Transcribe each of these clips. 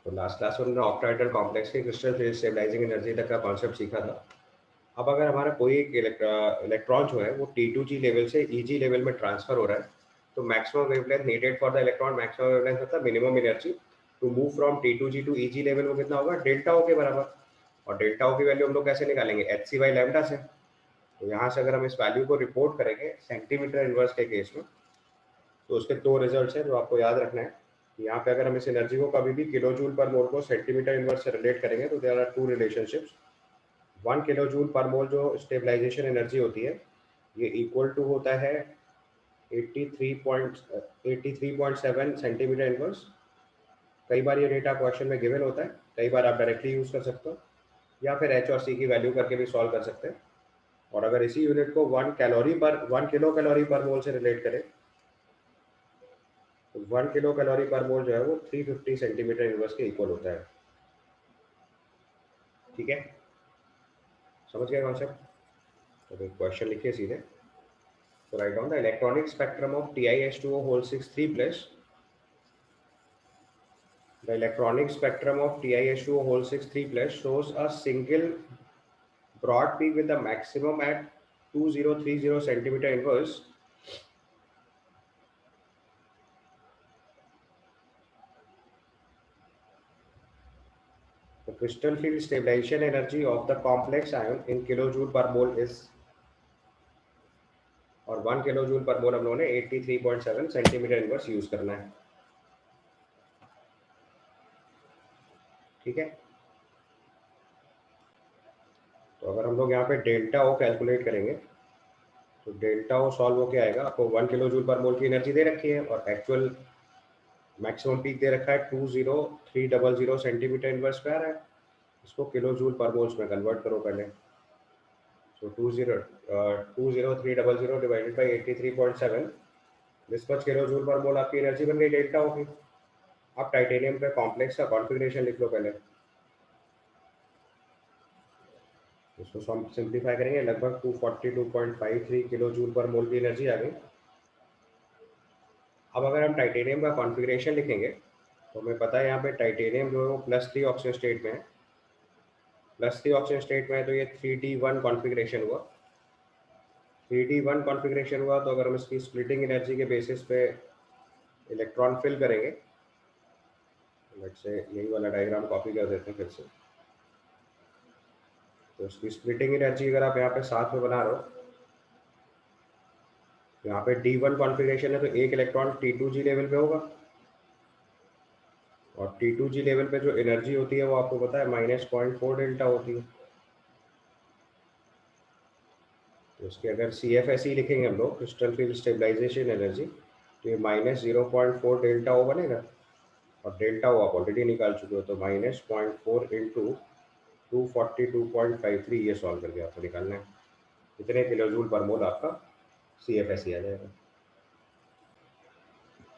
तो last class में हमने ऑक्टाहेड्रल कॉम्प्लेक्स के क्रिस्टल फेज स्टेबलाइजिंग एनर्जी तक का कॉन्सेप्ट सीखा था। अब अगर हमारा कोई एक इलेक्ट्रॉन जो है वो T2G लेवल से EG लेवल में ट्रांसफर हो रहा है, तो maximum wavelength needed for the electron, maximum wavelength मतलब minimum energy to move from T2G to EG level, वो कितना होगा? डेल्टा ओ के बराबर। और डेल्टा ओ की वैल्यू हम लोग कैसे निकालेंगे? HC बाई लैम्डा से। तो यहाँ से अगर हम इस वैल्यू को रिपोर्ट करेंगे सेंटीमीटर इनवर्स के केस में, तो उसके दो रिजल्ट्स हैं जो आपको याद रखना है। यहाँ पे अगर हम इस एनर्जी को कभी भी किलो जूल पर मोल को सेंटीमीटर इनवर्स से रिलेट करेंगे तो there are two relationships. 1 kilo joule per mole जो स्टेबलाइजेशन एनर्जी होती है, ये इक्वल टू होता है 83.7 सेंटीमीटर इनवर्स। कई बार ये डेटा क्वेश्चन में गिवन होता है, कई बार आप डायरेक्टली यूज कर सकते हो, या फिर एच और सी की वैल्यू करके भी सॉल्व कर सकते हैं। और अगर इसी यूनिट को 1 किलो कैलोरी पर मोल से रिलेट करें, तो 1 किलो कैलोरी पर मोल जो है वो 350 सेंटीमीटर इनवर्स के इक्वल होता है। ठीक है, समझ गए कॉन्सेप्ट? तो क्वेश्चन लिखिए सीधे। तो write down the electronic spectrum of TiH2O whole 6 3 plus. The electronic spectrum of TiH2O whole 6 3 plus shows a single broad peak with a maximum at 2030 centimeter inverse. The crystal field stabilization energy of the complex ion in kilojoule per mole is, और 1 kilojoule पर मोल हम लोगों ने 83.7 centimetre inverse use करना है। ठीक है, तो अगर हम लोग यहाँ पे डेल्टा ओ कैलकुलेट करेंगे, तो डेल्टा ओ सॉल्व होके आएगा। आपको 1 किलोजूल पर मोल की एनर्जी दे रखी है और एक्चुअल मैक्सिमम पीक दे रखा है 20300 सेंटीमीटर इनवर्स स्क्वायर है। इसको किलो जूल पर मोल्स में कन्वर्ट करो पहले। So 20300 divided by 83.7, this much kilo joule per mole आपकी एनर्जी बन गई डेल्टा होगी। अब टाइटेनियम पे कॉम्प्लेक्स का कॉन्फ़िगरेशन लिख लो पहले। इसको सिंप्लीफाई करेंगे, लगभग 242.53 किलो जूल पर मोल की एनर्जी आ गई। अब अगर हम टाइटेनियम का कॉन्फ़िगरेशन लिखेंगे, तो हमें पता है यहाँ पे टाइटेनियम जो है वो +3 ऑक्सीजन स्टेट में है। +3 ऑक्सीजन स्टेट में है, तो ये 3D1 कॉन्फ़िगरेशन हुआ। 3D1 कॉन्फ़िगरेशन हुआ, तो अगर हम इसकी स्प्लिटिंग एनर्जी के बेसिस पे इलेक्ट्रॉन फिल करेंगे, लेट्स से यही वाला डायग्राम कॉपी कर देते हैं फिर से। तो इसकी स्प्लिटिंग एनर्जी अगर आप यहाँ पे साथ में बना रहे हो, तो यहाँ पे D1 कॉन्फ़िगरेशन है, तो एक इलेक्ट्रॉन T2G लेवल पे होगा, और T2G लेवल पे जो एनर्जी होती है वो आपको पता है -0.4 डेल्टा होती है। तो इसके अगर CFSE लिखेंगे हम लोग, क्रिस्टल फील्ड स्टेबलाइजेशन एनर्जी, तो ये -0.4 डेल्टा ओ बनेगा। और डेल्टा ओ आप ऑलरेडी निकाल चुके हो, तो -0.4 इंटू 242.53, ये सॉल्व करके आपको निकालना है कितने किलो जूल पर मोल आपका CFSE आ जाएगा।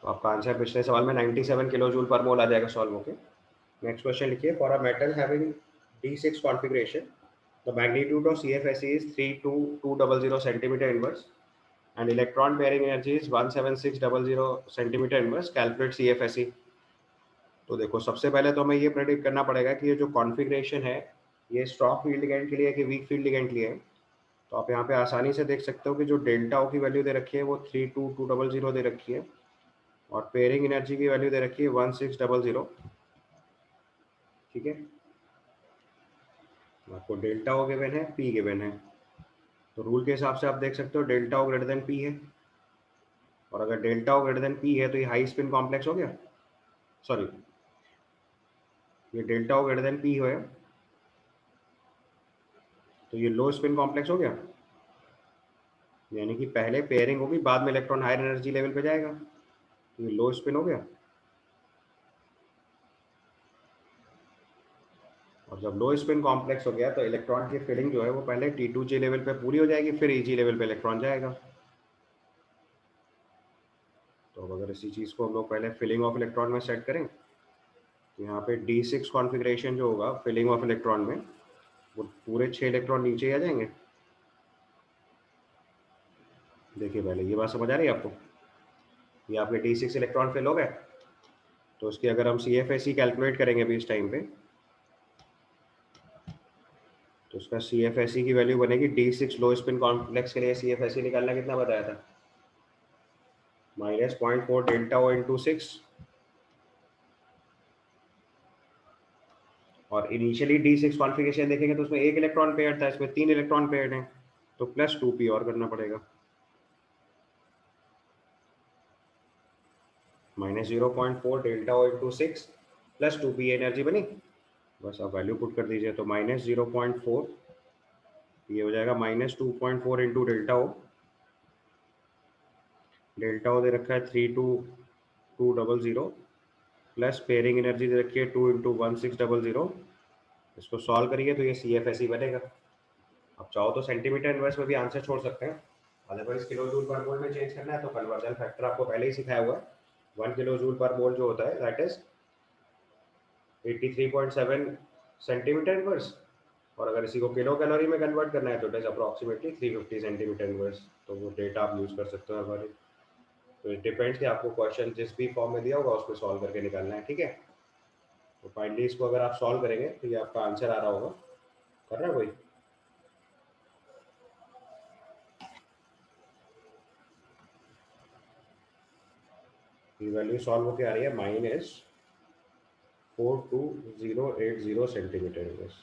तो आपका आंसर पिछले सवाल में 97 किलो जूल पर मोल आ जाएगा सॉल्व होके। नेक्स्ट क्वेश्चन लिखिए, for a metal having D6 configuration the magnitude of CFSE is 32200 centimetre inverse and electron pairing energy is 17600 centimetre inverse, calculate CFSE। तो देखो, सबसे पहले तो हमें ये प्रेडिक्ट करना पड़ेगा कि ये जो कॉन्फ़िगरेशन है, ये स्ट्रॉन्ग फील्ड लिगेंड के लिए है कि वीक फील्ड लिगेंड के लिए है। तो आप यहाँ पे आसानी से देख सकते हो कि जो डेल्टा ओ की वैल्यू दे रखी है वो 32200 दे रखी है, और पेयरिंग एनर्जी की वैल्यू दे रखी है 1600। ठीक है, आपको डेल्टा ओ गिवन है, पी गिवन है, तो रूल के हिसाब से आप देख सकते हो डेल्टा ओ ग्रेटर देन पी है। और अगर डेल्टा ओ ग्रेटर देन पी है तो ये हाई स्पिन कॉम्प्लेक्स हो गया, सॉरी, ये डेल्टा ओ ग्रेटर देन पी है तो ये लो स्पिन कॉम्प्लेक्स हो गया, यानी कि पहले पेयरिंग होगी, बाद में इलेक्ट्रॉन हायर एनर्जी लेवल पे जाएगा, तो ये लो स्पिन हो गया। और जब लो स्पिन कॉम्प्लेक्स हो गया तो इलेक्ट्रॉन की फिलिंग जो है वो पहले T2G लेवल पे पूरी हो जाएगी, फिर EG लेवल पे इलेक्ट्रॉन जाएगा। तो अब अगर इसी चीज़ को हम लोग पहले फिलिंग ऑफ इलेक्ट्रॉन में सेट करें, तो यहाँ पे D6 कॉन्फ़िगरेशन जो होगा फिलिंग ऑफ इलेक्ट्रॉन में, वो पूरे 6 इलेक्ट्रॉन नीचे ही आ जाएंगे। देखिए पहले ये बात समझ आ रही है आपको? ये आपके D6 इलेक्ट्रॉन फिल हो गए, तो उसकी अगर हम CFSE कैलकुलेट करेंगे अभी इस टाइम पे, तो उसका CFSE की वैल्यू बनेगी D6 लो स्पिन कॉम्प्लेक्स के लिए CFSE निकालना कितना बताया था, -0.4 डेल्टा ओ इंटू 6, और इनिशियली D6 कॉन्फ़िगरेशन देखेंगे तो उसमें एक इलेक्ट्रॉन पेयर था, इसमें 3 इलेक्ट्रॉन पेयर हैं, तो +2p और करना पड़ेगा, -0.4 delta O into 6 +2p energy बनी। बस आप वैल्यू पुट कर दीजिए, तो -0.4, ये हो जाएगा -2.4 इंटू डेल्टा ओ दे रखा है 32200, प्लस पेयरिंग एनर्जी दे रखी है 2 इंटू 1600। इसको सॉल्व करिए तो ये CFSE बनेगा। आप चाहो तो सेंटीमीटर इनवर्स में भी आंसर छोड़ सकते हैं, अदरवाइज किलो जूल पर मोल में चेंज करना है तो कन्वर्जन फैक्टर आपको पहले ही सिखाया हुआ है, 1 किलो जूल पर मोल जो होता है दैट इज 83.7 सेंटीमीटर इनवर्स, और अगर इसी को किलो कैलोरी में कन्वर्ट करना है तो it is approximately 350 centimetre inverse. तो वो डेटा आप यूज कर सकते हो हमारे, तो इट डिपेंड्स कि आपको क्वेश्चन जिस भी फॉर्म में दिया होगा उसको सॉल्व करके निकालना है, ठीक है। तो फाइनली इसको अगर आप सॉल्व करेंगे तो ये आपका आंसर आ रहा होगा, कर रहा है कोई? ये वैल्यू सॉल्व होकर आ रही है -42080 सेंटीमीटर इनवर्स,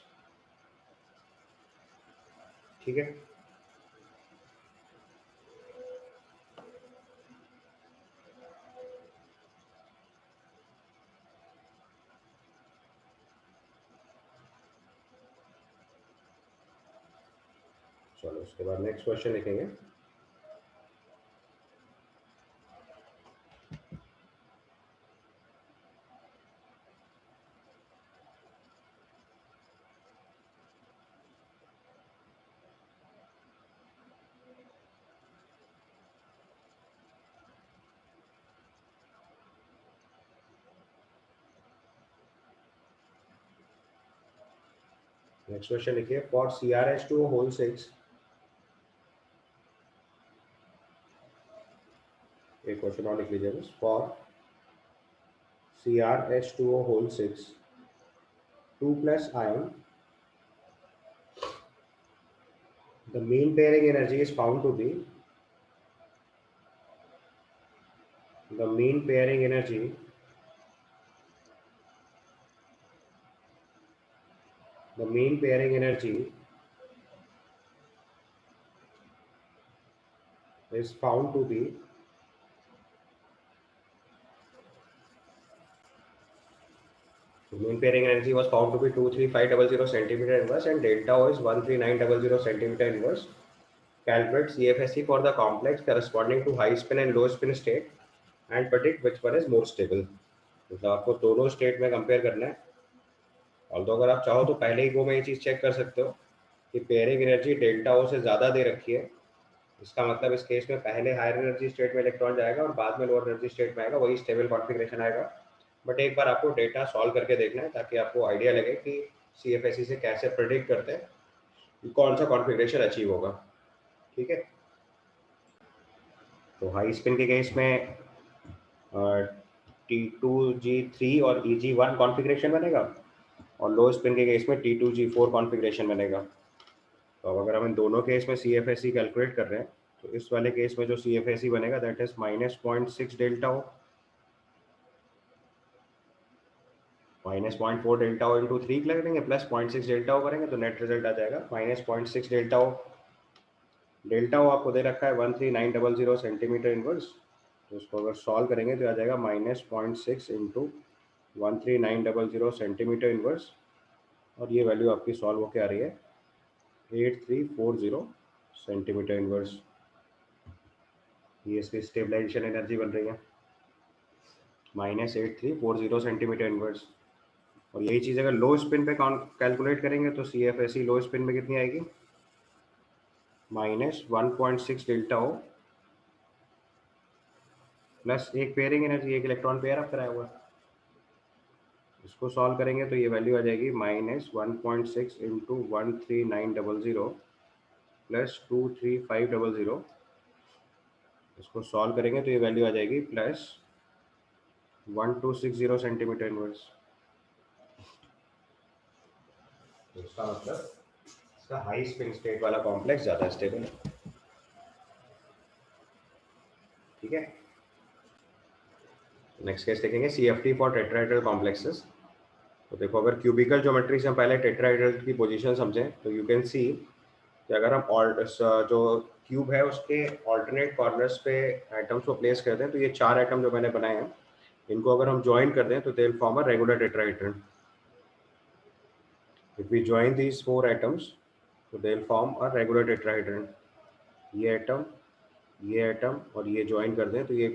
ठीक है। चलो उसके बाद नेक्स्ट क्वेश्चन लिखेंगे। नेक्स्ट क्वेश्चन लिखिए, फॉर CrH2O होल 6, एक क्वेश्चन और लिख लीजिए बस, for CrH2O whole 6 2 plus ion, the mean pairing energy is found to be, the mean pairing energy the mean pairing energy is found to be, the mean pairing energy was found to be 23500 centimeter inverse and delta O is 13900 centimeter inverse. Calculate CFSE for the complex corresponding to high spin and low spin state and predict which one is more stable. मतलब आपको दोनों state में compare करना है, और तो अगर आप चाहो तो पहले ही गो में ये चीज़ चेक कर सकते हो कि पेयरिंग एनर्जी डेल्टा ओ से ज़्यादा दे रखी है, इसका मतलब इस केस में पहले हायर एनर्जी स्टेट में इलेक्ट्रॉन जाएगा और बाद में लोअर एनर्जी स्टेट में आएगा, वही स्टेबल कॉन्फ़िगरेशन आएगा। बट एक बार आपको डेटा सॉल्व करके देखना है ताकि आपको आइडिया लगे कि CFSE से कैसे प्रिडिक्ट करते हैं कि कौन सा कॉन्फ़िगरेशन अचीव होगा, ठीक है। तो हाई स्पिन के केस में T2G3 और EG1 कॉन्फ़िगरेशन बनेगा, और लो स्पिन के केस में T2G4 कॉन्फ़िगरेशन बनेगा। तो अब अगर हम इन दोनों केस में CFSE कैलकुलेट कर रहे हैं तो इस वाले केस में जो CFSE बनेगा that is -0.6 delta O, -0.4 delta O into 3 करेंगे प्लस 0.6 डेल्टा ओ करेंगे तो नेट रिजल्ट आ जाएगा -0.6 डेल्टा ओ। डेल्टा ओ आपको दे रखा है 13900 सेंटीमीटर इनवर्स, तो उसको अगर सॉल्व करेंगे तो आ जाएगा -0.6 इंटू 13900 सेंटीमीटर इनवर्स, और ये वैल्यू आपकी सॉल्व होकर आ रही है 8340 सेंटीमीटर इनवर्स। ये इसकी स्टेबलाइजेशन एनर्जी बन रही है -8340 सेंटीमीटर इनवर्स। और यही चीज़ अगर लो स्पिन पे कैलकुलेट करेंगे तो CFSE लो स्पिन में कितनी आएगी, -1.6 डेल्टा ओ प्लस एक पेयरिंग एनर्जी, एक इलेक्ट्रॉन पेयर अप कराया हुआ है, इसको सॉल्व करेंगे तो ये वैल्यू आ जाएगी -1.6 इंटू 13900 प्लस 23500, इसको सॉल्व करेंगे तो ये वैल्यू आ जाएगी 1260 सेंटीमीटर इनवर्स। तो इसका मतलब इसका हाई स्पिन स्टेट वाला कॉम्प्लेक्स ज़्यादा स्टेबल है। ठीक है, नेक्स्ट केस देखेंगे CFT फॉर टेट्राहेड्रल कॉम्प्लेक्सेस। तो देखो, अगर क्यूबिकल ज्योमेट्री से हम पहले टेट्राहेड्रल की पोजीशन समझें तो यू कैन सी कि अगर हम जो क्यूब है उसके ऑल्टरनेट कॉर्नर्स पे एटम्स को प्लेस करते हैं, तो ये 4 एटम जो मैंने बनाए हैं, इनको अगर हम ज्वाइन कर दें तो they will form a regular tetrahedron. If we join these 4 atoms तो they will form a regular tetrahedron. ये एटम और ये ज्वाइन कर दें तो ये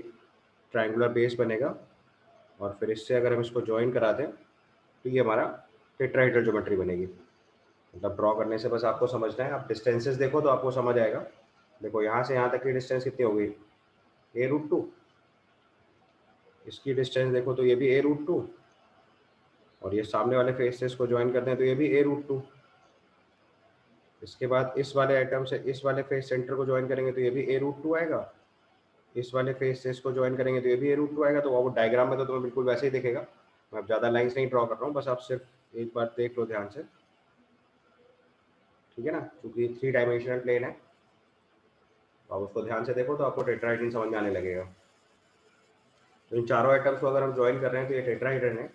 ट्रायंगुलर बेस बनेगा, और फिर इससे अगर हम इसको ज्वाइन करा दें तो ये हमारा टेट्राहेड्रल ज्योमेट्री बनेगी। मतलब ड्रॉ करने से बस आपको समझना है, आप डिस्टेंसेस देखो तो आपको समझ आएगा। देखो यहाँ से यहाँ तक की डिस्टेंस कितनी हो गई, a√2। इसकी डिस्टेंस देखो तो ये भी a√2, और ये सामने वाले फेस से इसको ज्वाइन करते हैं तो ये भी a√2। इसके बाद इस वाले आइटम से इस वाले फेस सेंटर को ज्वाइन करेंगे तो ये भी a√2 आएगा। इस वाले फेस से इसको ज्वाइन करेंगे तो ये भी a√2 आएगा। तो वो डायग्राम में तो तुम्हें बिल्कुल वैसे ही दिखेगा। मैं अब ज़्यादा लाइन्स नहीं ड्रॉ कर रहा हूँ, बस आप सिर्फ एक बार देख लो ध्यान से। ठीक है ना, क्योंकि 3 डायमेंशनल प्लेन है, तो आप उसको ध्यान से देखो तो आपको टेट्राहेड्रन समझ में आने लगेगा। तो इन चारों आइटम्स को अगर हम ज्वाइन कर रहे हैं तो ये टेट्राहेड्रन है।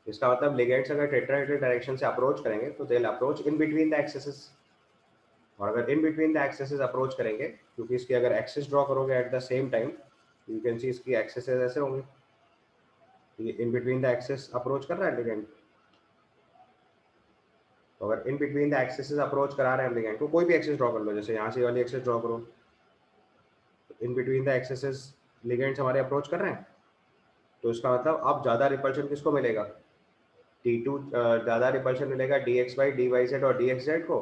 इसका मतलब लिगेंड्स अगर टेट्राहेड्रल डायरेक्शन से अप्रोच करेंगे तो they will approach in between the axes, और अगर in between the axes approach करेंगे, क्योंकि इसकी अगर एक्सेस ड्रॉ करोगे at the same time, you can see इसकी एक्सेसेस ऐसे होंगे। ये in between the axes approach कर रहा है लिगेंड। तो अगर in between the axes approach करा रहे हैं लिगेंड को, कोई भी एक्सेस ड्रॉ कर लो, जैसे यहाँ से वाली एक्सेस ड्रॉ करो, इन बिटवीन द एक्सेसेस लिगेंड्स हमारे अप्रोच कर रहे हैं, तो इसका मतलब अब ज़्यादा रिपल्शन किसको मिलेगा, T2 ज़्यादा रिपल्शन मिलेगा dx/, dy/z और dxz को,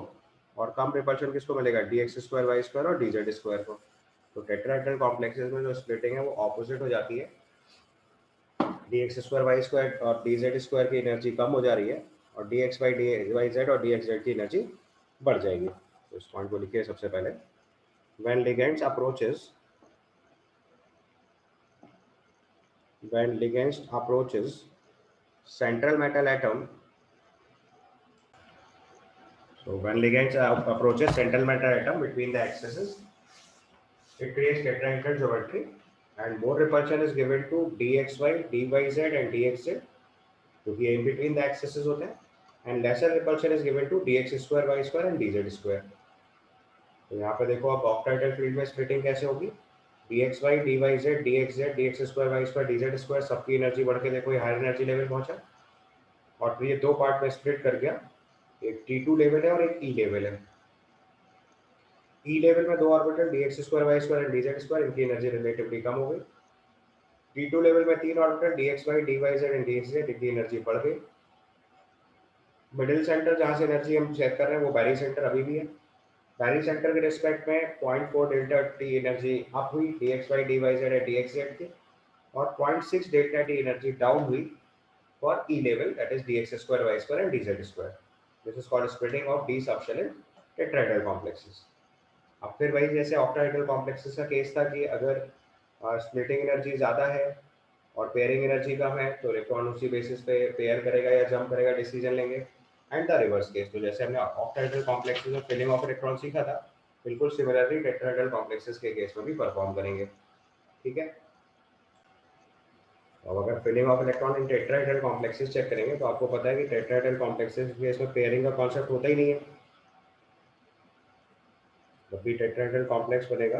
और कम रिपल्शन किसको मिलेगा dx² y² और dz² को। तो टेट्राहेड्रल कॉम्प्लेक्सेस में जो स्प्लिटिंग है वो ऑपोजिट हो जाती है, dx² y² और dz² की एनर्जी कम हो जा रही है, और dx/, dyz और dxz की एनर्जी बढ़ जाएगी। तो इस पॉइंट को लिखिए सबसे पहले, when ligands approaches when ligands approaches central metal atom. So when ligands approaches central metal atom between the axes, it creates tetrahedral geometry, and more repulsion is given to dxy, dyz and dxz, क्योंकि ये in between the axes होते हैं, and lesser repulsion is given to dx² y² and dz²। तो यहाँ पे देखो अब octahedral field में स्प्लिटिंग कैसे होगी, dxy, dyz, dxz, dx² y² dz² सबकी एनर्जी बढ़ के देखो ये हायर एनर्जी लेवल पहुंचा, और फिर ये दो पार्ट में स्प्लिट कर गया, एक T2 लेवल है और एक E लेवल है। E लेवल में दो ऑर्बिटल dx² y² और dz², इनकी एनर्जी रिलेटिवली कम हो गई। T2 लेवल में तीन ऑर्बिटल dxy, dyz और dxz, इनकी एनर्जी बढ़ गई। मिडिल सेंटर जहां से एनर्जी हम चेक कर रहे हैं वो बैरी सेंटर अभी भी है। बैरी सेंटर के रिस्पेक्ट में 0.4 डेल्टा टी एनर्जी अप हुई dxy, dyz और dxz की, और 0.6 डेल्टा टी एनर्जी डाउन हुई for E level, that is dx² y² and dz²। This is called splitting of d subshell in tetrahedral complexes. अब फिर वही जैसे ऑक्टाहेड्रल कॉम्प्लेक्सेस का केस था कि अगर स्प्लिटिंग एनर्जी ज़्यादा है और पेयरिंग एनर्जी कम है तो इलेक्ट्रॉन उसी बेसिस पे पेयर करेगा या जंप करेगा, डिसीजन लेंगे। एंड द रिवर्स केस, तो जैसे हमने ऑक्टाहेड्रल कॉम्प्लेक्सेस में फिलिंग ऑफ इलेक्ट्रॉन सीखा था, बिल्कुल सिमिलरली टेट्राहेड्रल कॉम्प्लेक्सेस के केस में भी परफॉर्म करेंगे। ठीक है, अब अगर filling of electron in tetrahedral complexes check करेंगे तो आपको पता है कि टेट्राहेड्रल कॉम्प्लेक्सेस के केस में पेयरिंग का कॉन्सेप्ट होता ही नहीं है। जब भी टेट्राहेड्रल कॉम्प्लेक्स बनेगा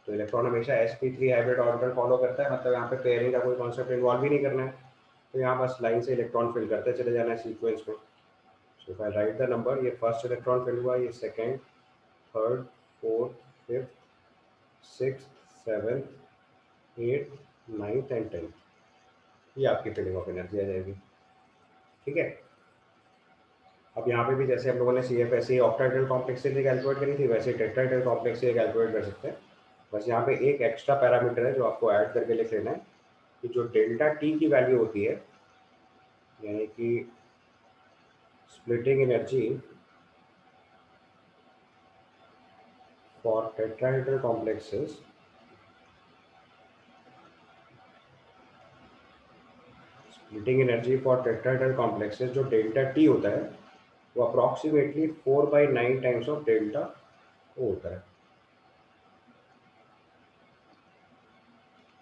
तो इलेक्ट्रॉन हमेशा sp3 हाइब्रिड ऑर्बिटल फॉलो करता है, मतलब यहाँ पे पेयरिंग का कोई कॉन्सेप्ट इन्वॉल्व ही नहीं करना है। तो यहाँ बस लाइन से इलेक्ट्रॉन फिल करते चले जाना है सीक्वेंस में। So if I write the number, ये फर्स्ट इलेक्ट्रॉन फिल हुआ, ये second, third, fourth, fifth, six, seventh, eight, ninth and tenth, ये आपकी फिलिंग ऑफ एनर्जी आ जाएगी। ठीक है, अब यहाँ पे भी जैसे हम लोगों ने C F S C octahedral complex से कैलकुलेट करी थी, वैसे टेट्राहेड्रल कॉम्प्लेक्स से कैलकुलेट कर सकते हैं। बस यहाँ पे एक एक्स्ट्रा पैरामीटर है जो आपको ऐड करके लिख लेना है, कि जो डेल्टा टी की वैल्यू होती है, यानी कि splitting energy for tetrahedral complexes splitting energy for tetrahedral complexes जो डेल्टा टी होता है वो अप्रॉक्सीमेटली 4/9 टाइम्स ऑफ डेल्टा ओ होता है।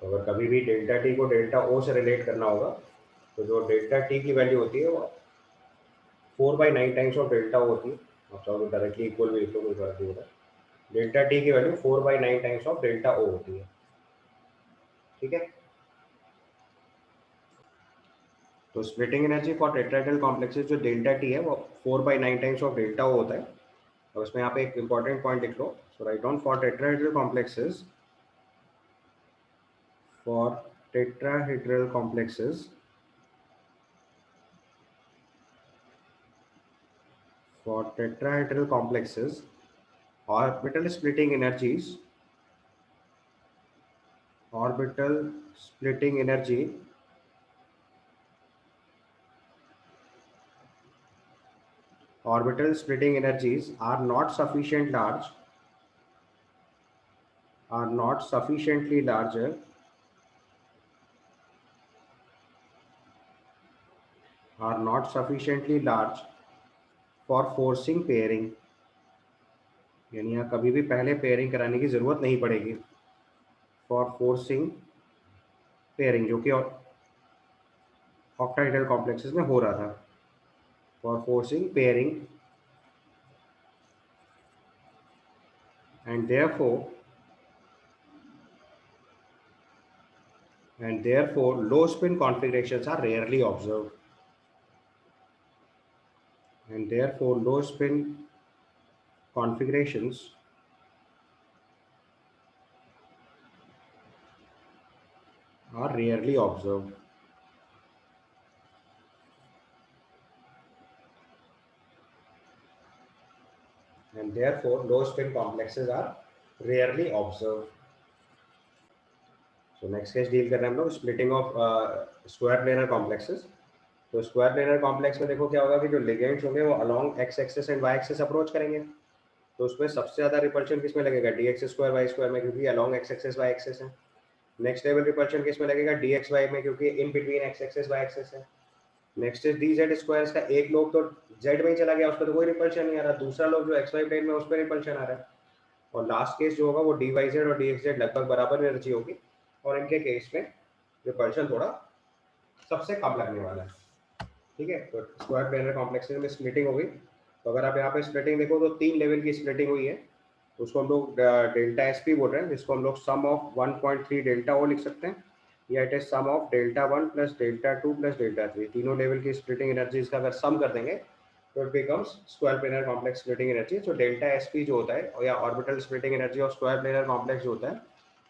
तो अगर कभी भी डेल्टा टी को डेल्टा ओ से रिलेट करना होगा तो जो डेल्टा टी की वैल्यू होती है वो 4/9 टाइम्स ऑफ डेल्टा ओ होती है। आप चाहो तो डायरेक्टली इक्वल भी लिख लो, कोई फर्क नहीं होता। डेल्टा टी की वैल्यू 4/9 टाइम्स ऑफ डेल्टा ओ होती है। ठीक है, तो splitting energy for tetrahedral complexes जो डेल्टा टी है वो 4/9 टाइम्स ऑफ डेल्टा ओ होता है। और उसमें यहाँ पे एक इंपॉर्टेंट पॉइंट लिख लो। So write down for tetrahedral complexes, for tetrahedral complexes, for tetrahedral complexes, orbital splitting energies, orbital splitting energy orbital splitting energies are not sufficient large, are not sufficiently larger, are not sufficiently large for forcing pairing। यानी यहाँ कभी भी पहले pairing कराने की जरूरत नहीं पड़ेगी फॉर फोर्सिंग पेयरिंग, जो कि ऑक्टाहेड्रल कॉम्प्लेक्सेस में हो रहा था। For forcing pairing and therefore low spin configurations are rarely observed, and therefore low spin configurations are rarely observed, and therefore low spin complexes are rarely observed। So next case deal कर रहे हैं हम लोग splitting of square planar complexes. तो square planar complex में देखो क्या होगा कि जो लिगेंड्स होंगे वो along x axis and y axis approach करेंगे। तो उसमें सबसे ज्यादा रिपल्शन किस में लगेगा, d x square y square में, क्योंकि along x axis y axis है। नेक्स्ट लेवल रिपल्शन किस में लगेगा, डी एक्स वाई में, क्योंकि in between x axis y axis है। Next is D Z square का एक लोग तो जेड में ही चला गया, उस पर तो कोई रिपल्शन नहीं आ रहा, दूसरा लोग जो एक्स वाई प्लेन में उस पर रिपल्शन आ रहा है। और लास्ट केस जो होगा वो डी वाई जेड और डी एक्स जेड लगभग बराबर एनर्जी होगी, और इनके केस में रिपल्शन थोड़ा सबसे कम लगने वाला है। ठीक है, तो स्क्वायर प्लेनर कॉम्प्लेक्सेस में स्प्लिटिंग होगी। तो अगर आप यहाँ पे स्प्लिटिंग देखो तो 3 लेवल की स्प्लिटिंग हुई है। तो उसको हम लोग डेल्टा एस पी बोल रहे हैं, जिसको हम लोग सम ऑफ 1.3 डेल्टा ओ लिख सकते हैं, या it is sum of delta 1 plus delta 2 plus delta 3। तीनों लेवल की स्प्लिटिंग एनर्जीज का अगर सम कर देंगे तो it becomes square planar complex splitting energy. तो डेल्टा एस पी जो होता है या orbital splitting energy of square planar complex जो होता है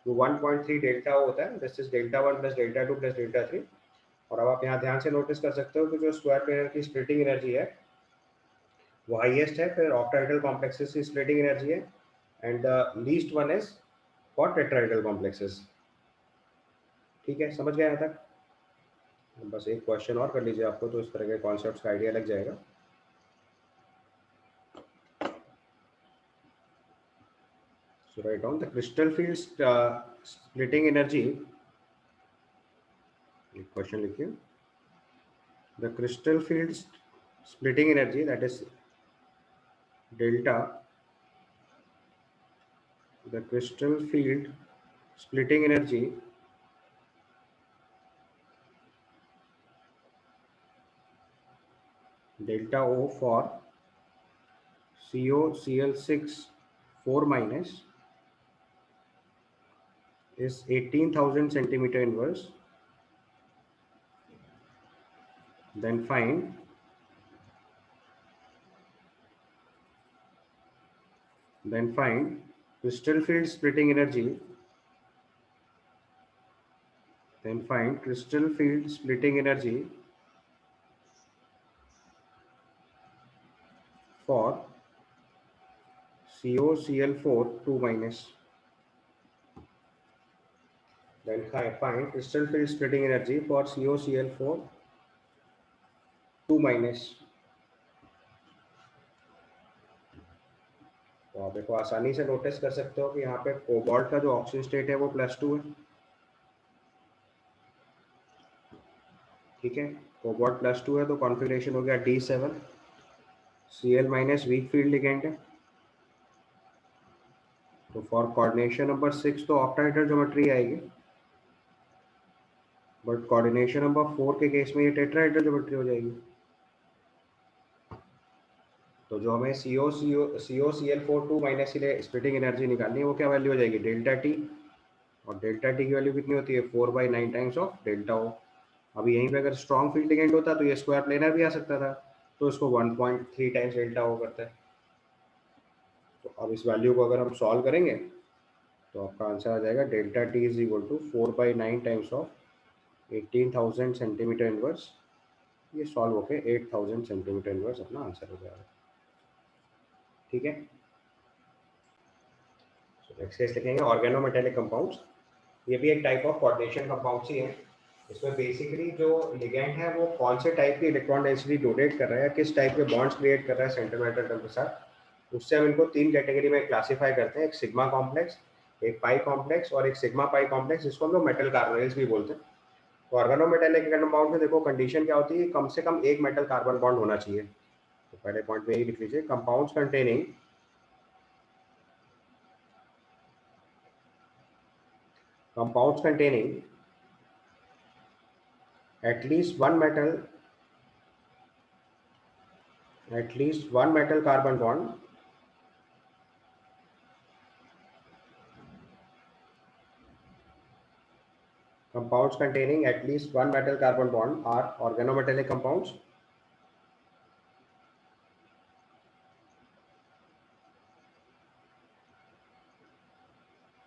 वो 1.3 डेल्टा ओ होता है। This is delta 1 plus delta 2 plus delta 3। और अब आप यहाँ ध्यान से नोटिस कर सकते हो कि जो स्क्वायर प्लेनर की स्प्लिटिंग एनर्जी है वो हाईएस्ट है, फिर ऑक्टाहेड्रल कॉम्प्लेक्सेस की स्प्लिटिंग एनर्जी है, and the least one is for tetrahedral complexes. ठीक है, समझ गए यहाँ तक? बस एक क्वेश्चन और कर लीजिए, आपको तो इस तरह के कॉन्सेप्ट्स का आइडिया लग जाएगा। So write down the crystal field splitting energy. एक क्वेश्चन लिखिए, the crystal field splitting energy, that is delta, the crystal field splitting energy delta O for COCl6 4 minus is 18,000 centimeter inverse. Then find crystal field splitting energy. Then find crystal field splitting energy for COCl4 2 minus. Then find crystal field splitting energy for COCl4 2 minus। तो आप देखो आसानी से notice कर सकते हो कि यहाँ पे कोबाल्ट का जो ऑक्सीजन स्टेट है वो +2 है। ठीक है, कोबाल्ट +2 है तो कॉन्फ़िगरेशन हो गया D7, Cl minus weak field ligand है, तो फॉर कोऑर्डिनेशन नंबर 6 तो ऑक्टाहेड्रल ज्योमेट्री आएगी, बट कोऑर्डिनेशन नंबर 4 के केस में ये टेट्राहेड्रल ज्योमेट्री हो जाएगी। तो जो हमें COCl4 माइनस के लिए स्प्लिटिंग एनर्जी निकालनी है वो क्या वैल्यू हो जाएगी, डेल्टा टी, और डेल्टा टी की वैल्यू कितनी होती है 4/9 टाइम्स ऑफ डेल्टा ओ। अभी यहीं पे अगर स्ट्रॉन्ग फील्ड लिगेंड होता तो ये स्क्वायर प्लेनर भी आ सकता था, तो इसको 1.3 टाइम्स डेल्टा ओ करता है। तो अब इस वैल्यू को अगर हम सॉल्व करेंगे तो आपका आंसर आ जाएगा delta T is equal to 4/9 times of 18,000 centimetre inverse. ये सॉल्व होके 8,000 सेंटीमीटर इनवर्स अपना आंसर हो जाएगा। ठीक है, नेक्स्ट केस लिखेंगे ऑर्गेनोमेटेलिक कंपाउंड्स। ये भी एक टाइप ऑफ कोऑर्डिनेशन कंपाउंड्स ही है। इसमें बेसिकली जो लिगेंड है वो कौन से टाइप की इलेक्ट्रॉन डेंसिटी डोनेट कर रहा है, किस टाइप के बॉन्ड्स क्रिएट कर रहा है सेंट्रल मेटल एटम के साथ, उससे हम इनको 3 कैटेगरी में क्लासीफाई करते हैं, एक सिग्मा कॉम्प्लेक्स, एक पाई कॉम्प्लेक्स और एक सिग्मा पाई कॉम्प्लेक्स, जिसको हम लोग मेटल कार्बोनाइल्स भी बोलते हैं। तो ऑर्गेनोमेटेलिक कंपाउंड में देखो कंडीशन क्या होती है, कम से कम एक मेटल कार्बन बॉन्ड होना चाहिए। तो पहले पॉइंट में यही लिख लीजिए, compounds containing compounds containing at least one metal carbon bond compounds containing at least one metal carbon bond are organometallic compounds.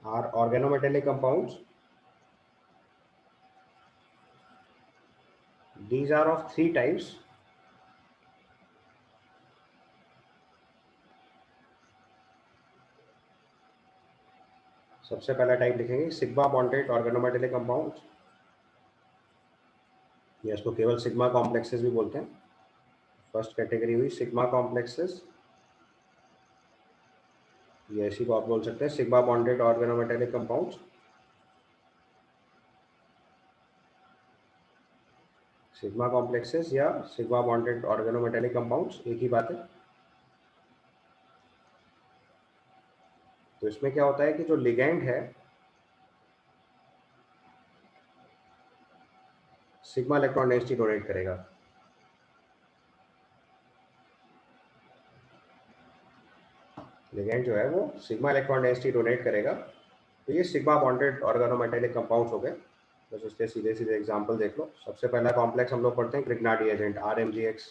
Are organometallic compounds. These are of 3 types. सबसे पहला टाइप लिखेंगे सिग्मा बॉन्डेड ऑर्गेनोमेटेलिक कंपाउंड्स, ये इसको केवल sigma complexes भी बोलते हैं। First category हुई सिग्मा कॉम्प्लेक्सेस, ये इसी को आप बोल सकते हैं sigma bonded organometallic compounds. Sigma complexes या सिग्मा बॉन्डेड ऑर्गेनोमेटेलिक कंपाउंड्स एक ही बात है। तो इसमें क्या होता है कि जो लिगेंड है सिग्मा इलेक्ट्रॉन डेंसिटी डोनेट करेगा। लिगेंड जो है वो सिग्मा इलेक्ट्रॉन डेंसिटी डोनेट करेगा। तो ये सिग्मा बॉन्डेड ऑर्गेनोमेटेलिक कंपाउंड्स हो गए। बस उसके सीधे सीधे एग्जांपल देख लो। सबसे पहला कॉम्प्लेक्स हम लोग पढ़ते हैं ग्रिग्नार्डी एजेंट RMgX।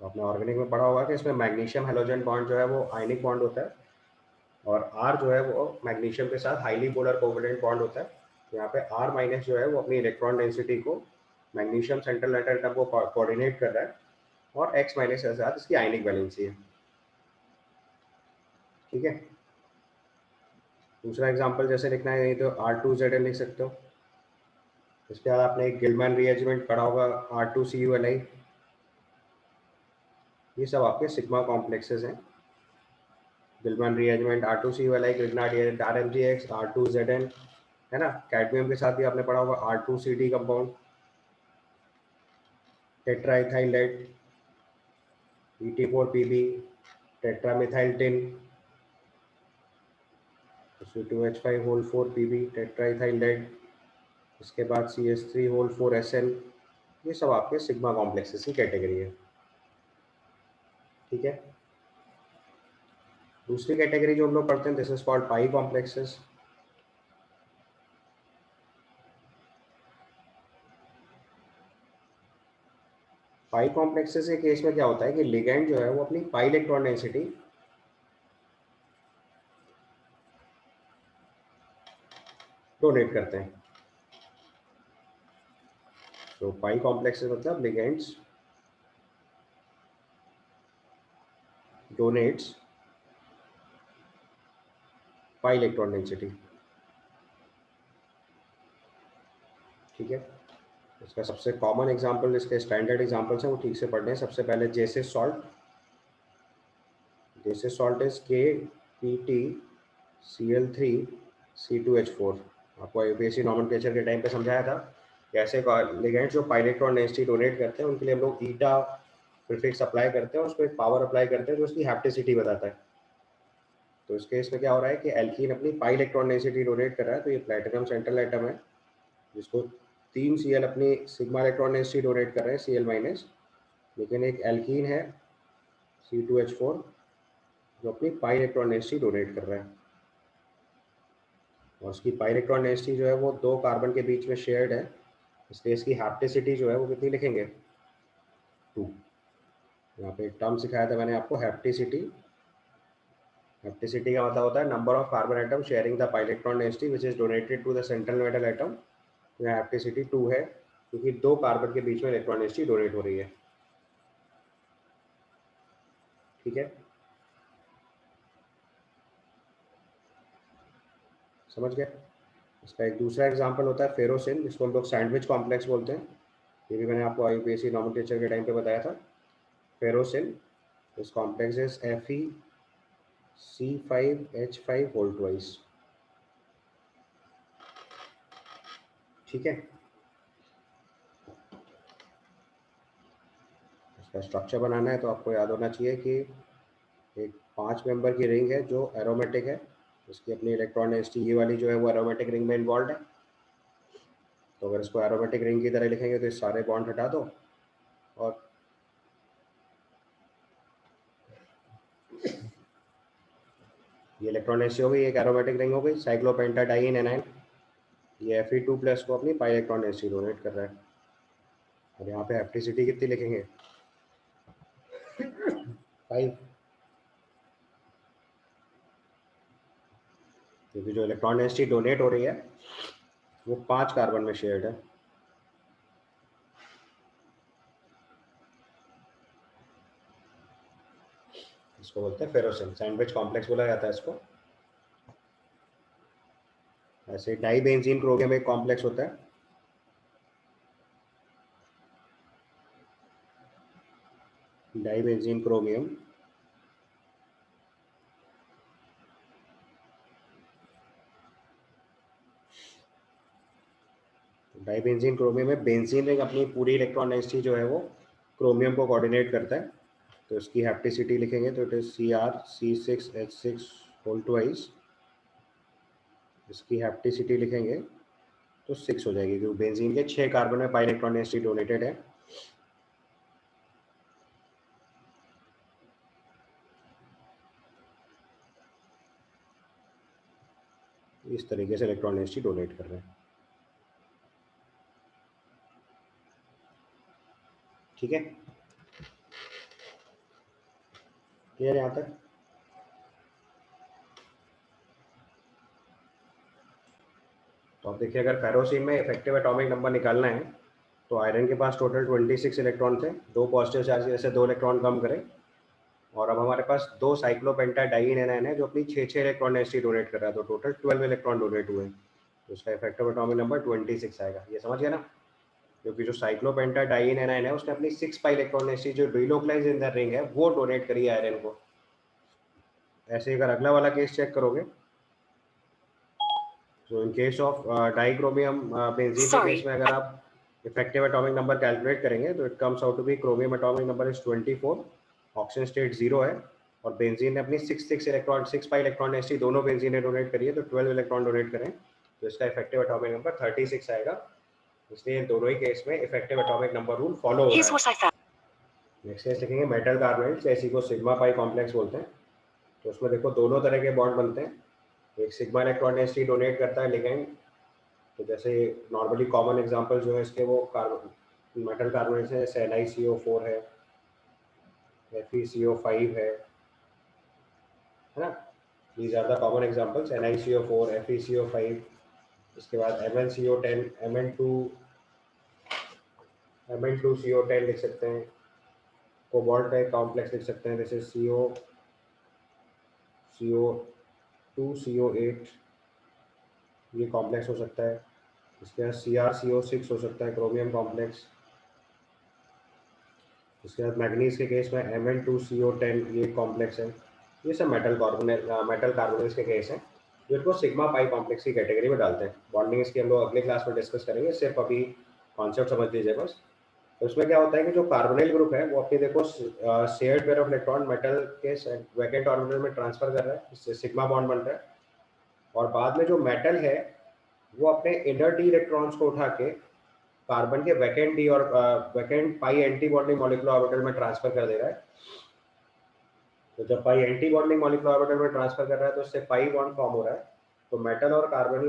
तो आपने ऑर्गेनिक में पढ़ा होगा कि इसमें मैग्नीशियम हेलोजन बॉन्ड जो है वो आयनिक बॉन्ड होता है, और R जो है वो मैग्नीशियम के साथ हाईली पोलर कोवेलेंट बॉन्ड होता है। यहाँ पे R माइनस जो है वो अपनी इलेक्ट्रॉन डेंसिटी को मैग्नीशियम सेंट्रल मेटल एटम को कोऑर्डिनेट कर रहा है, और X माइनस के साथ इसकी आयनिक वैलेंसी है। ठीक है, दूसरा एग्जांपल जैसे लिखना है तो R2Zn लिख सकते हो। इसके बाद आपने एक गिलमैन रीअरेंजमेंट पढ़ा होगा R2CuLi। ये सब आपके सिग्मा कॉम्प्लेक्सेस हैं। Gilman rearrangement R2CuLi, Grignard agent RMgX, R2Zn, है ना। कैडमियम के साथ भी आपने पढ़ा होगा R2CD compound, tetraethyl lead, ET4PB, tetramethyl tin, C2H5 whole 4 PB, tetraethyl lead, इसके बाद CH3 होल 4 SN। ये सब आपके सिग्मा कॉम्प्लेक्सेस की कैटेगरी है। ठीक है, दूसरी कैटेगरी जो हम लोग पढ़ते हैं this is called pi complexes. Pi complexes के केस में क्या होता है कि लिगेंड जो है वो अपनी पाई इलेक्ट्रॉन डेंसिटी डोनेट करते हैं। तो पाई कॉम्प्लेक्सेस मतलब ligands donates pi electron density. ठीक है, इसका सबसे कॉमन एग्जांपल, इसके स्टैंडर्ड एग्जांपल्स हैं वो ठीक से पढ़ने हैं। सबसे पहले जैसे सॉल्ट, जैसे सॉल्ट इज KPtCl3C2H4। आपको APAC नॉमेनक्लेचर के टाइम पे समझाया था कैसे लिगेंड्स जो पाई इलेक्ट्रॉन डेंसिटी डोनेट करते हैं उनके लिए हम लोग ईटा प्रीफिक्स अप्लाई करते हैं, उसको एक पावर अप्लाई करते हैं जो उसकी हैप्टिसिटी बताता है। तो इस केस में क्या हो रहा है कि एल्कीन अपनी पाई इलेक्ट्रॉन डेंसिटी डोनेट कर रहा है, तो ये प्लेटिनम सेंट्रल एटम है जिसको 3 Cl अपनी सिग्मा इलेक्ट्रॉन डेंसिटी डोनेट कर रहे हैं Cl-, लेकिन एक एल्कीन है C2H4 जो अपनी पाई इलेक्ट्रॉन डेंसिटी डोनेट कर रहा है, और उसकी पाई इलेक्ट्रॉन डेंसिटी जो है वो 2 कार्बन के बीच में शेयर्ड है, इसलिए इसकी हैप्टिसिटी जो है वो कितनी लिखेंगे 2। यहाँ पे एक टर्म सिखाया था मैंने आपको हैप्टिसिटी। हैप्टिसिटी का मतलब होता है number of carbon atom sharing the pi electron density which is donated to the central metal atom. यहाँ हैप्टिसिटी 2 है क्योंकि 2 कार्बन के बीच में इलेक्ट्रॉन डेंसिटी डोनेट हो रही है। ठीक है, समझ गए। इसका एक दूसरा एग्जांपल होता है फेरोसिन, जिसको हम लोग सैंडविच कॉम्प्लेक्स बोलते हैं। ये भी मैंने आपको IUPAC नॉमेनक्लेचर के टाइम पे बताया था। Ferrocene this complex is Fe(C5H5) whole twice. ठीक है, इसका स्ट्रक्चर बनाना है तो आपको याद होना चाहिए कि एक 5 मेंबर की रिंग है जो एरोमेटिक है, इसकी अपनी इलेक्ट्रॉन डेंसिटी ये वाली जो है वो एरोमेटिक रिंग में इन्वॉल्व है। तो अगर इसको एरोमेटिक रिंग की तरह लिखेंगे तो इस सारे बॉन्ड हटा दो और ये इलेक्ट्रॉन डेंसिटी हो गई, एक एरोमेटिक रिंग हो गई साइक्लोपेंटाडाइन एनाइन। ये Fe2+ को अपनी पाई इलेक्ट्रॉन डेंसिटी डोनेट कर रहा है, और यहाँ पे हैप्टिसिटी कितनी लिखेंगे 5, क्योंकि जो इलेक्ट्रॉन डेंसिटी डोनेट हो रही है वो 5 कार्बन में शेयर्ड है। इसको बोलते हैं फेरोसिन, सैंडविच कॉम्प्लेक्स बोला जाता है इसको। ऐसे डाइबेंजीन क्रोमियम एक कॉम्प्लेक्स होता है, डाइबेंजीन क्रोमियम। डाइबेंजीन क्रोमियम में बेंजीन रिंग अपनी पूरी इलेक्ट्रॉन डेंसिटी जो है वो क्रोमियम को कोऑर्डिनेट करता है, तो इसकी हैप्टिसिटी लिखेंगे तो it is Cr(C6H6) whole twice. इसकी हैप्टिसिटी लिखेंगे तो 6 हो जाएगी, क्योंकि बेंजीन के 6 कार्बन में पाई इलेक्ट्रॉन डेंसिटी डोनेटेड है। इस तरीके से इलेक्ट्रॉन डेंसिटी डोनेट कर रहे हैं। ठीक है, क्लियर यहाँ तक। तो आप देखिए, अगर फेरोसिन में इफेक्टिव एटॉमिक नंबर निकालना है तो आयरन के पास टोटल 26 इलेक्ट्रॉन थे, 2 पॉजिटिव चार्ज जैसे 2 इलेक्ट्रॉन कम करें, और अब हमारे पास 2 साइक्लोपेंटाडाइन एनाइन है जो अपनी 6 इलेक्ट्रॉन डेंसिटी डोनेट कर रहा है, तो टोटल 12 इलेक्ट्रॉन डोनेट हुए, तो उसका इफेक्टिव एटॉमिक नंबर 26 आएगा। ये समझ गया ना, क्योंकि जो साइक्लोपेंटाडाइन एनाइन है उसने अपनी 6 पाई इलेक्ट्रॉन डेंसिटी जो डिलोकलाइज इन द रिंग है वो डोनेट करी है आयरन को। ऐसे अगर अगला वाला केस चेक करोगे, तो in case of dichromium benzene के केस में अगर आप इफेक्टिव एटॉमिक नंबर कैलकुलेट करेंगे तो it comes out to be chromium atomic number is 24, oxidation state 0 है, और बेंजीन ने अपनी 6 इलेक्ट्रॉन 6 पाई इलेक्ट्रॉन डेंसिटी दोनों बेंजीन ने डोनेट करी है, तो 12 इलेक्ट्रॉन डोनेट करें तो इसका इफेक्टिव एटॉमिक नंबर 36 आएगा। इसलिए इन दोनों ही केस में effective atomic number rule follow हो रहा है। नेक्स्ट केस लिखेंगे मेटल कार्बाइड्स, इसी को सिग्मा पाई कॉम्प्लेक्स बोलते हैं। तो उसमें देखो दोनों तरह के बॉन्ड बनते हैं, एक सिग्मा इलेक्ट्रॉन डेंसिटी डोनेट करता है लिगेंड, तो जैसे नॉर्मली कॉमन एग्जांपल जो है इसके वो कार्बन मेटल कार्बोनेट्स है, जैसे NiCO4 है, FeCO5 है ना। These are the common examples, NiCO4, FeCO5। इसके बाद MnCO10, Mn2CO10 लिख सकते हैं, कोबाल्ट का एक कॉम्प्लेक्स लिख सकते हैं, जैसे CO2CO8, ये कॉम्प्लेक्स हो सकता है। इसके बाद CrCO6 हो सकता है, क्रोमियम कॉम्प्लेक्स। इसके बाद मैग्नीज के केस में Mn2CO10, ये कॉम्प्लेक्स है। ये सब मेटल कार्बोनेट्स के केस हैं जो इनको सिग्मा पाई कॉम्प्लेक्स की कैटेगरी में डालते हैं। बॉन्डिंग इसकी हम लोग अगले क्लास में डिस्कस करेंगे, सिर्फ अभी कॉन्सेप्ट समझ लीजिए बस। तो उसमें क्या होता है कि जो कार्बोनिल ग्रुप है वो अपनी देखो shared pair of electron metal के वैकेंट ऑर्बिटल में ट्रांसफर कर रहा है, इससे सिग्मा बॉन्ड बन रहा है। और बाद में जो मेटल है वो अपने इनर डी इलेक्ट्रॉन्स को उठा के कार्बन के वैकेंट डी और वैकेंट पाई एंटी बॉन्डिंग मॉलिक्यूलर ऑर्बिटल में ट्रांसफर कर दे रहा है। तो जब पाई एंटी बॉन्डिंग मॉलिक्यूलर ऑर्बिटल में ट्रांसफर कर रहा है तो उससे पाई बॉन्ड फॉर्म हो रहा है। तो मेटल और कार्बन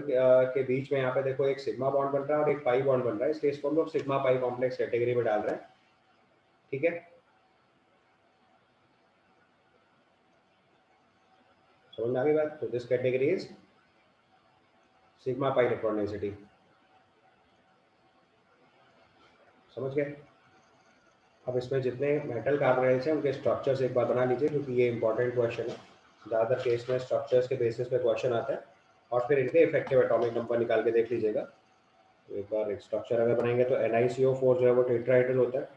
के बीच में यहाँ पे देखो एक सिग्मा बॉन्ड बन रहा है और एक पाई बॉन्ड बन रहा है, इसलिए इसको हम लोग सिग्मा पाई कॉम्प्लेक्स कैटेगरी में डाल रहे हैं। ठीक है, समझ में आ गई बात। तो this category is sigma pi electron density. समझ गए। अब इसमें जितने मेटल कार्बोनेट्स हैं उनके स्ट्रक्चर्स एक बार बना लीजिए, क्योंकि ये इंपॉर्टेंट क्वेश्चन है। ज़्यादातर केस में स्ट्रक्चर्स के बेसिस पे क्वेश्चन आता है, और फिर इनके इफेक्टिव एटॉमिक नंबर निकाल के देख लीजिएगा। तो एक बार एक स्ट्रक्चर अगर बनाएंगे तो NiCO4 जो है वो टेट्राहेड्रल होता है।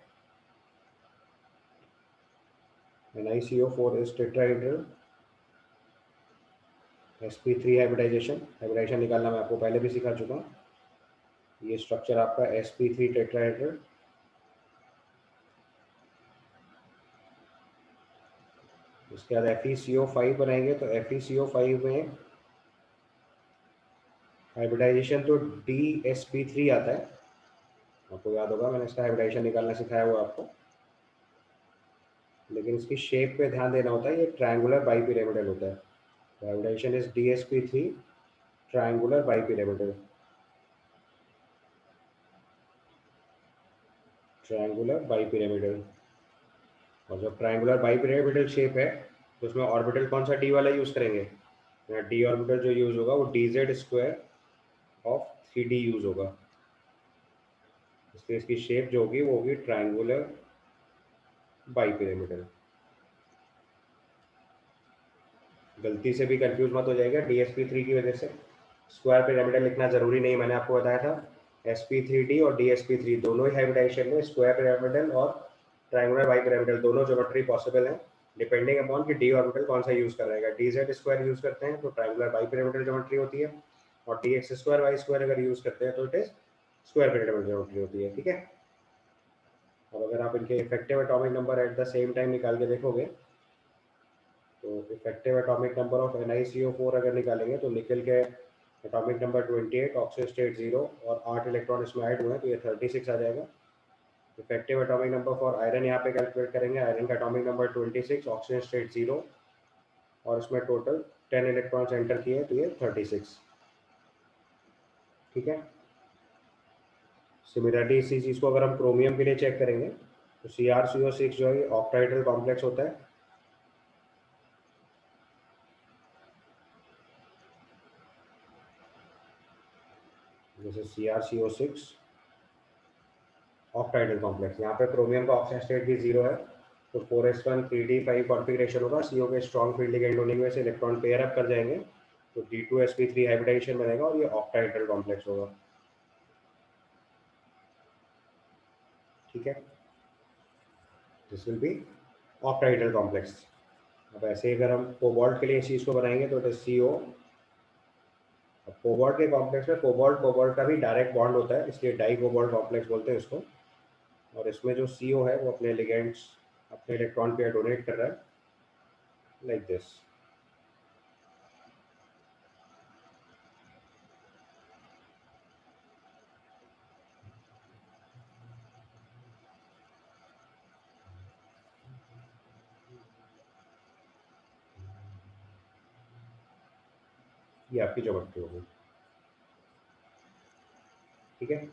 NiCO4 is tetrahedral. sp3 hybridisation निकालना मैं आपको पहले भी सिखा चुका हूँ। ये स्ट्रक्चर आपका sp3 टेट्राहेड्रल। उसके बाद FeCO5 बनाएंगे तो FeCO5 में हाइब्रिडाइजेशन तो DsP3 आता है, आपको याद होगा मैंने इसका हाइब्रिडाइजेशन निकालना सिखाया हुआ आपको। लेकिन इसकी शेप पे ध्यान देना होता है, ये ट्रायंगुलर बाइपिरामिडल होता है। Hybridisation is DsP3 triangular bipyramidal. Triangular bipyramidal. और जब ट्रायंगुलर बाइपिरामिडल शेप है तो उसमें ऑर्बिटल कौन सा डी वाला यूज करेंगे? यहाँ डी ऑर्बिटल जो यूज होगा वो dz square of 3d use होगा, इसलिए इसकी शेप जो होगी वो होगी ट्रायंगुलर बाइपिरामिडल। गलती से भी कंफ्यूज मत हो जाएगा DsP3 की वजह से। स्क्वायर पिरामिडल लिखना जरूरी नहीं, मैंने आपको बताया था sp3d और DsP3 दोनों ही हाइब्रिडाइजेशन में स्क्वायर पिरामिडल और ट्रायंगुलर बाइपिरामिडल दोनों ज्योमेट्री पॉसिबल है, डिपेंडिंग अपॉन कि डी ऑर्बिटल कौन सा यूज कर रहेगा। dz स्क्वायर यूज करते हैं तो ट्रायंगुलर बाइपिरामिडल ज्योमेट्री होती है, और dx स्क्वायर वाई स्क्वायर अगर यूज करते हैं तो it is square pyramidal geometry होती है। ठीक है। अब अगर आप इनके effective atomic number eight the same time निकाल के देखोगे तो effective atomic number of NiCO4 अगर निकालेंगे तो निकल के एटॉमिक नंबर 28, ऑक्सीजन स्टेट 0 और 8 इलेक्ट्रॉन इसमें ऐड हुए हैं तो ये 36 आ जाएगा। Effective atomic number for iron यहाँ पे कैलकुलेट करेंगे, आयरन का एटॉमिक नंबर 26, ऑक्सीजन स्टेट 0 और इसमें टोटल 10 इलेक्ट्रॉन्स एंटर किए तो ये 36। ठीक है। सिमिलरली इसी चीज़ को अगर हम क्रोमियम के लिए चेक करेंगे तो CrCO6 जो है ऑक्टाइडल कॉम्प्लेक्स होता है। जैसे CrCO6 ऑक्टाइडल कॉम्प्लेक्स, यहाँ पे क्रोमियम का ऑक्सीजन स्टेट भी 0 है तो 4s1 3d5 कॉन्फ़िगरेशन होगा। CO के स्ट्रॉन्ग फील्ड लिगेंड होने की वजह से इलेक्ट्रॉन पेयर अप कर जाएंगे तो D2sp3 हाइब्रिडाइजेशन बनेगा और ये ऑक्टाइडल कॉम्प्लेक्स होगा। ठीक है, दिस विल बी ऑक्टाइडल कॉम्प्लेक्स। अब ऐसे ही अगर हम कोबाल्ट के लिए इस चीज़ को बनाएंगे तो इट इज CO। अब कोबाल्ट के कॉम्प्लेक्स में कोबाल्ट कोबाल्ट का भी डायरेक्ट बॉन्ड होता है, इसलिए डाई कोबाल्ट कॉम्प्लेक्स बोलते हैं इसको। और इसमें जो CO है वो अपने लिगेंड्स अपने इलेक्ट्रॉन पेयर डोनेट कर रहा है लाइक दिस। ये आपकी ज्योमेट्री होगी। ठीक है।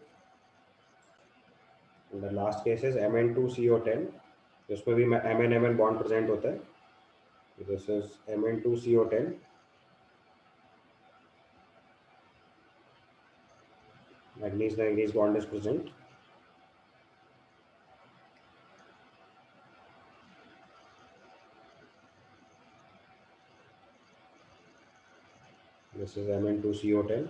The last case is Mn2CO10, जिसमें भी MnMn बॉन्ड प्रेजेंट होता है। This is Mn2CO10, manganese manganese bond is present. This is Mn2CO10।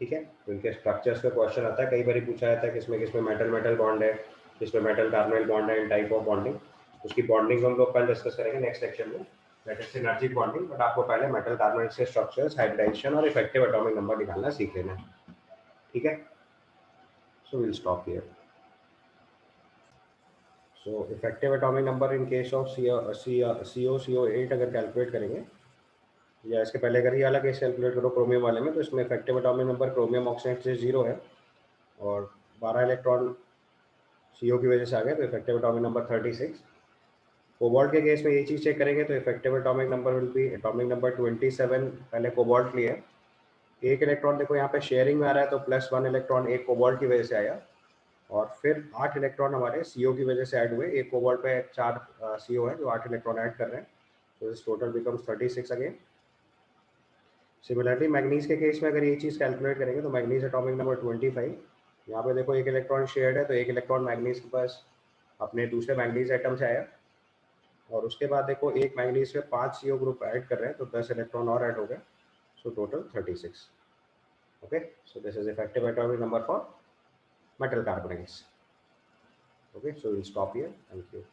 ठीक है। तो इनके स्ट्रक्चर्स पे क्वेश्चन आता है, कई बार पूछा जाता है किसमें किसमें मेटल मेटल बॉन्ड है, जिसमें मेटल कार्बोनाइल बॉन्ड है, टाइप ऑफ बॉन्डिंग। उसकी बॉन्डिंग हम लोग कल डिस्कस करेंगे नेक्स्ट सेक्शन में, that is synergy bonding. But आपको पहले मेटल कार्बोनाइल से स्ट्रक्चर्स, हाइब्रिडाइजेशन और इफेक्टिव एटॉमिक नंबर निकालना सीख लेना है, ठीक है। So will stop here. So effective atomic number in case of CO8 अगर कैलकुलेट करेंगे, या इसके पहले अगर ये वाला केस कैलकुलेट करो क्रोमियम वाले में, तो इसमें effective atomic number chromium oxide से 0 है और 12 इलेक्ट्रॉन CO की वजह से आ गए, तो इफेक्टिव एटॉमिक नंबर 36। कोबाल्ट के केस में ये चीज़ चेक करेंगे तो effective atomic number will be atomic number 27। पहले कोबाल्ट लिए, एक इलेक्ट्रॉन देखो यहाँ पे शेयरिंग में आ रहा है, तो +1 इलेक्ट्रॉन एक कोबाल्ट की वजह से आया, और फिर 8 इलेक्ट्रॉन हमारे CO की वजह से ऐड हुए। एक कोबाल्ट पे 4 CO है जो 8 इलेक्ट्रॉन ऐड कर रहे हैं, तो this total becomes 36 again. Similarly manganese के केस में अगर ये चीज़ कैलकुलेट करेंगे तो मैग्नीज एटॉमिक नंबर 25। यहाँ पे देखो एक इलेक्ट्रॉन शेयर्ड है, तो एक इलेक्ट्रॉन मैग्नीज के पास अपने दूसरे मैग्नीज आइटम से आया, और उसके बाद देखो एक मैग्नीज पे 5 CO ग्रुप ऐड कर रहे हैं, तो 10 इलेक्ट्रॉन और ऐड हो गए, so total 36। Okay, so this is effective atomic number for metal carbonates. Okay, so will stop here, thank you.